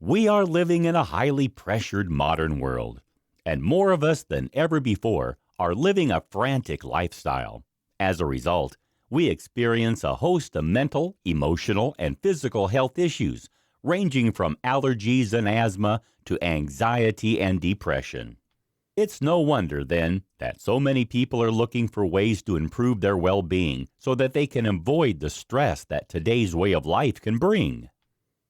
We are living in a highly pressured modern world, and more of us than ever before are living a frantic lifestyle. As a result, we experience a host of mental, emotional, and physical health issues, ranging from allergies and asthma to anxiety and depression. It's no wonder, then, that so many people are looking for ways to improve their well-being so that they can avoid the stress that today's way of life can bring.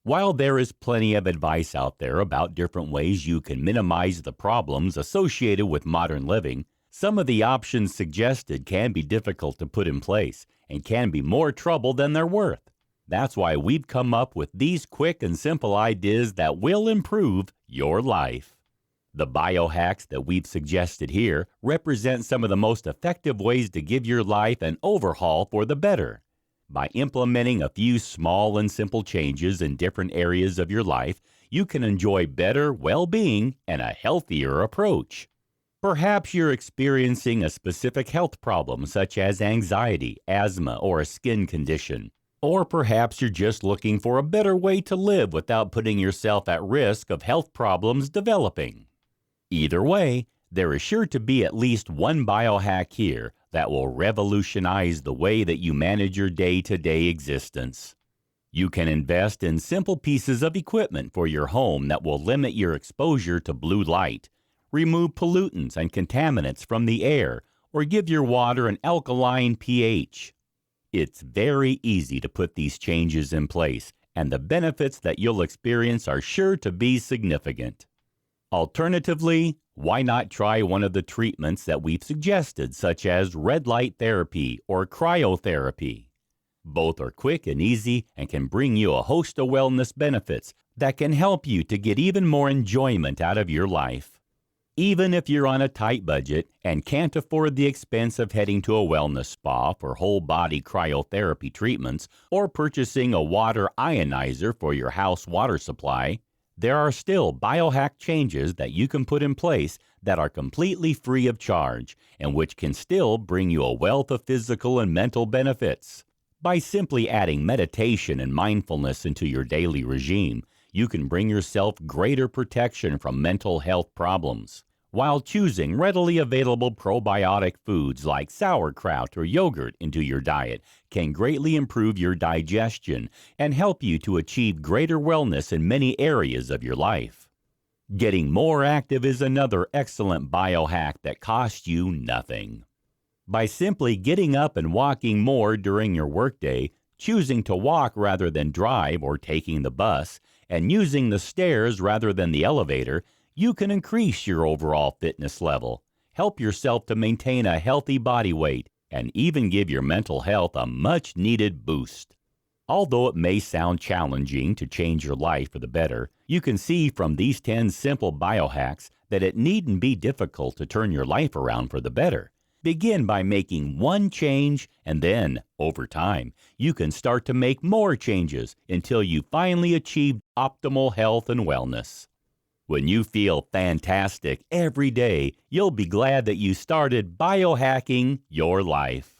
While there is plenty of advice out there about different ways you can minimize the problems associated with modern living, some of the options suggested can be difficult to put in place and can be more trouble than they're worth. That's why we've come up with these quick and simple ideas that will improve your life. The biohacks that we've suggested here represent some of the most effective ways to give your life an overhaul for the better. By implementing a few small and simple changes in different areas of your life, you can enjoy better well-being and a healthier approach. Perhaps you're experiencing a specific health problem such as anxiety, asthma, or a skin condition. Or perhaps you're just looking for a better way to live without putting yourself at risk of health problems developing. Either way, there is sure to be at least one biohack here that will revolutionize the way that you manage your day-to-day existence. You can invest in simple pieces of equipment for your home that will limit your exposure to blue light, remove pollutants and contaminants from the air, or give your water an alkaline pH. It's very easy to put these changes in place, and the benefits that you'll experience are sure to be significant. Alternatively, why not try one of the treatments that we've suggested, such as red light therapy or cryotherapy? Both are quick and easy and can bring you a host of wellness benefits that can help you to get even more enjoyment out of your life. Even if you're on a tight budget and can't afford the expense of heading to a wellness spa for whole-body cryotherapy treatments or purchasing a water ionizer for your house water supply, there are still biohack changes that you can put in place that are completely free of charge and which can still bring you a wealth of physical and mental benefits. By simply adding meditation and mindfulness into your daily regime, you can bring yourself greater protection from mental health problems, while choosing readily available probiotic foods like sauerkraut or yogurt into your diet can greatly improve your digestion and help you to achieve greater wellness in many areas of your life. Getting more active is another excellent biohack that costs you nothing. By simply getting up and walking more during your workday, choosing to walk rather than drive or taking the bus, and using the stairs rather than the elevator, you can increase your overall fitness level, help yourself to maintain a healthy body weight, and even give your mental health a much-needed boost. Although it may sound challenging to change your life for the better, you can see from these 10 simple biohacks that it needn't be difficult to turn your life around for the better. Begin by making one change, and then, over time, you can start to make more changes until you finally achieve optimal health and wellness. When you feel fantastic every day, you'll be glad that you started biohacking your life.